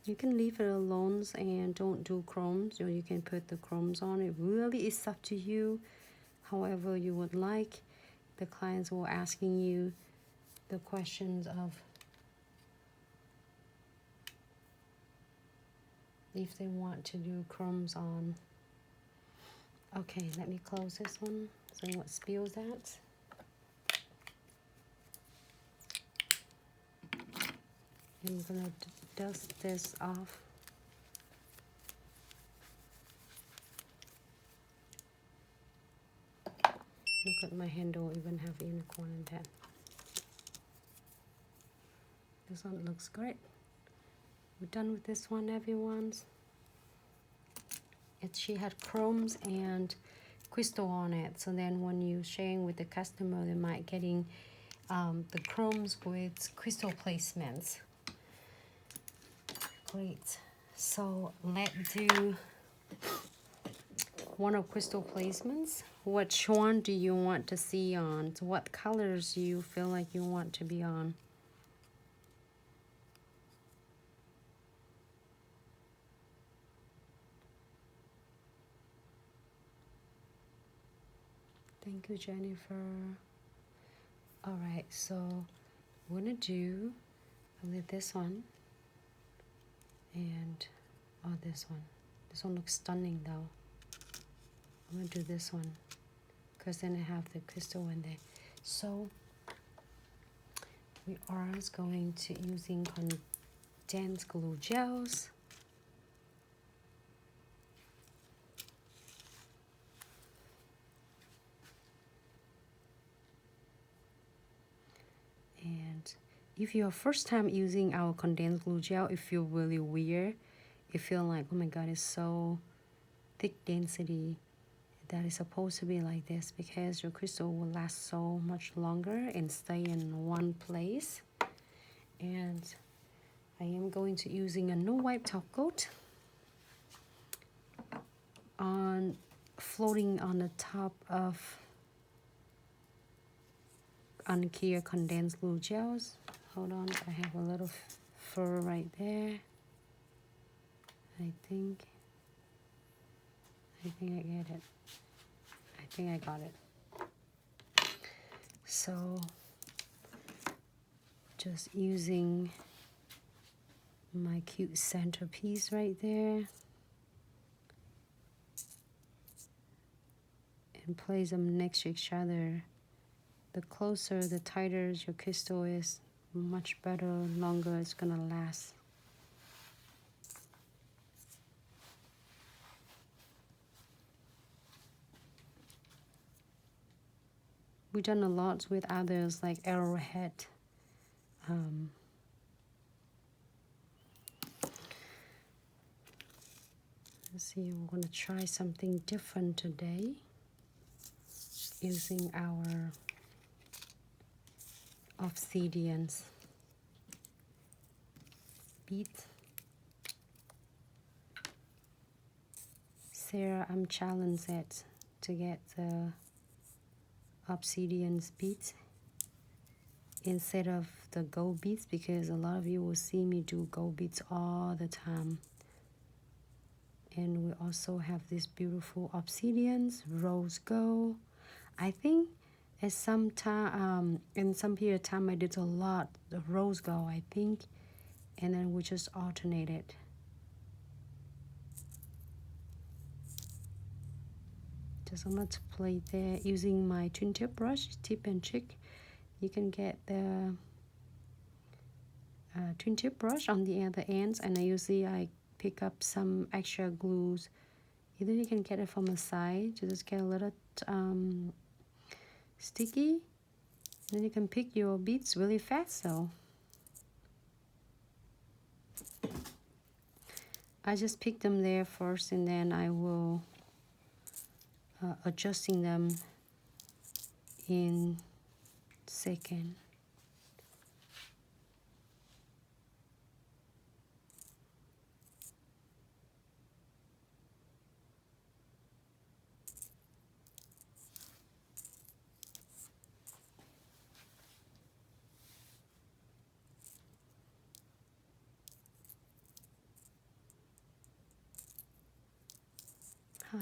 You can leave it alone and don't do chromes, or you can put the chromes on. It really is up to you, however you would like. The clients were asking you the questions of if they want to do chromes on. Okay, let me close this one so what spills that. I'm gonna dust this off. Look at my handle, even have unicorn in that. This one looks great. We're done with this one, everyone. She had chromes and crystal on it, so then when you sharing with the customer, they might getting the chromes with crystal placements. Great. So let's do one of crystal placements. Which one do you want to see on? So what colors you feel like you want to be on? Thank you, Jennifer. All right, so we're gonna do this one and this one. This one looks stunning though. I'm gonna do this one because then I have the crystal in there. So we are going to using condensed glue gels. And if you're first time using our condensed glue gel, it feels really weird. You feel like, oh my god, it's so thick density. That is supposed to be like this because your crystal will last so much longer and stay in one place. And I am going to using a no wipe top coat on floating on the top of unclear condensed glue gels. Hold on, I have a little fur right there. I think I get it. I think I got it. So just using my cute centerpiece right there and place them next to each other. The closer, the tighter your crystal is, much better, longer it's gonna last. We've done a lot with others like arrowhead. Let's see, we're gonna try something different today using our Obsidians bead. Sarah, I'm challenged to get the Obsidian beads instead of the gold beads because a lot of you will see me do gold beads all the time. And we also have these beautiful Obsidians, rose gold. I think at some time, in some period of time, I did a lot of rose gold, I think, and then we just alternated. Just I'm going to play there using my twin tip brush, tip and chick. You can get the twin tip brush on the other ends, and I pick up some extra glues. Either you can get it from the side to just get a little sticky. Then you can pick your beads really fast. So I just pick them there first, and then I will adjusting them in second.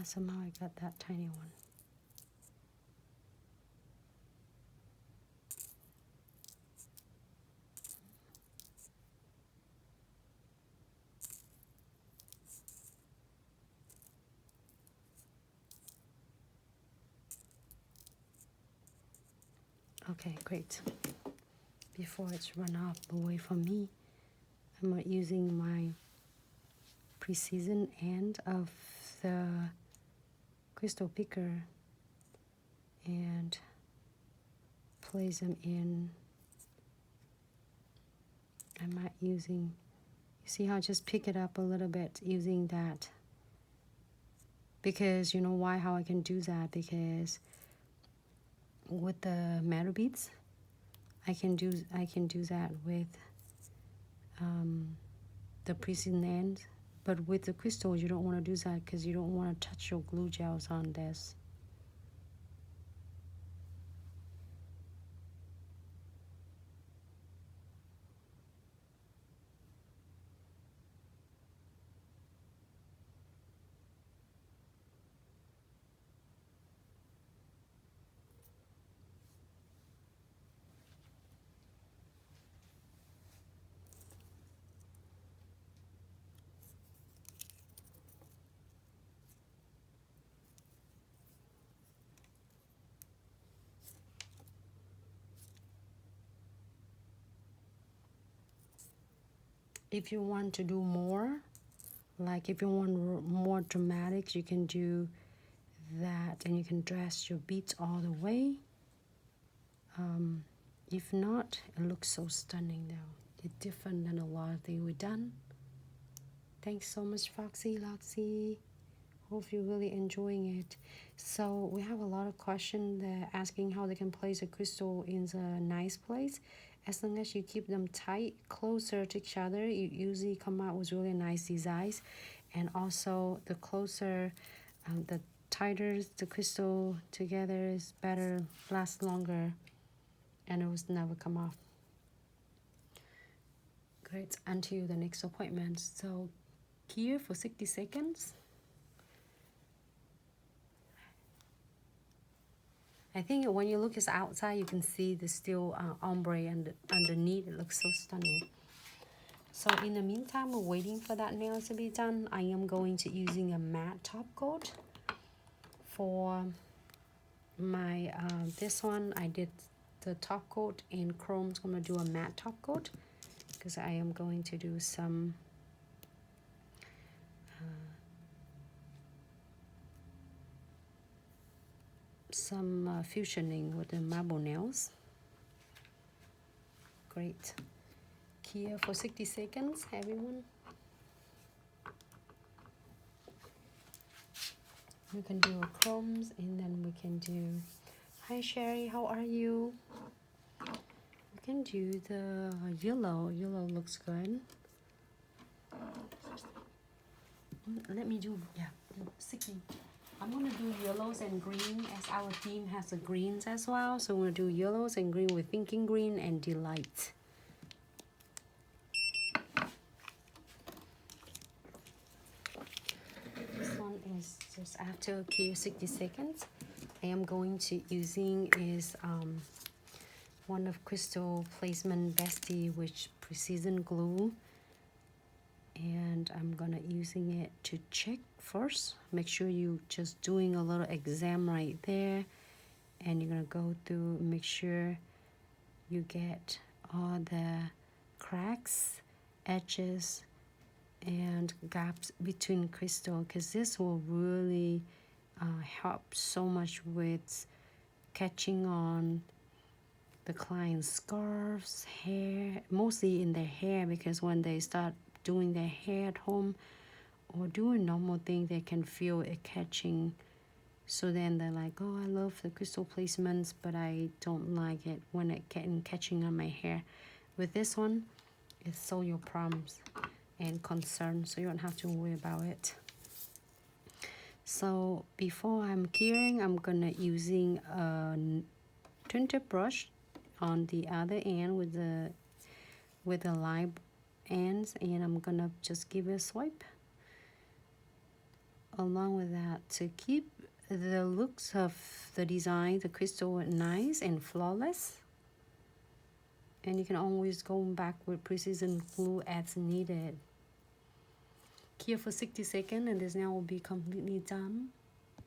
Somehow I got that tiny one. Okay, great. Before it's run off away from me, I'm using my precision end of the crystal picker and place them in. I'm not using, you see how I just pick it up a little bit using that, because you know why, how I can do that, because with the metal beads I can do that with the precision end, but with the crystals you don't want to do that because you don't want to touch your glue gels on this. If you want to do more, like if you want more dramatic, you can do that and you can dress your beads all the way. If not, it looks so stunning though. It's different than a lot of things we've done. Thanks so much, Foxy Loxy. Hope you're really enjoying it. So we have a lot of questions asking how they can place a crystal in a nice place. As long as you keep them tight, closer to each other, you usually come out with really nice designs. And also the closer, the tighter the crystal together is better, lasts longer, and it will never come off. Great, until the next appointment. So here for 60 seconds. I think when you look at the outside, you can see the still ombre and underneath. It looks so stunning. So in the meantime, we're waiting for that nail to be done. I am going to using a matte top coat for my this one. I did the top coat in chrome. So I'm gonna do a matte top coat because I am going to do some fusioning with the marble nails. Great. Here for 60 seconds, everyone. We can do chromes and then we can do, hi Sherry, how are you? We can do the yellow. Yellow looks good. Let me do, yeah, 60. I'm gonna do yellows and green as our team has the greens as well. So we're gonna do yellows and green with thinking green and delight. This one is just after 60 seconds. I am going to using is one of Crystal Placement Bestie, which precision glue. And I'm gonna using it to check first. Make sure you just doing a little exam right there, and you're gonna go through, make sure you get all the cracks, edges, and gaps between crystal, because this will really help so much with catching on the client's scarves, hair, mostly in their hair, because when they start doing their hair at home or doing normal thing, they can feel it catching. So then they're like, oh, I love the crystal placements, but I don't like it when it catching on my hair. With this one, it's solve your problems and concerns, so you don't have to worry about it. So before I'm curing, I'm gonna using a tinted brush on the other end with the line ends, and I'm gonna just give it a swipe. along with that, to keep the looks of the design, the crystal nice and flawless. And you can always go back with precision glue as needed. Here for 60 seconds, and this now will be completely done.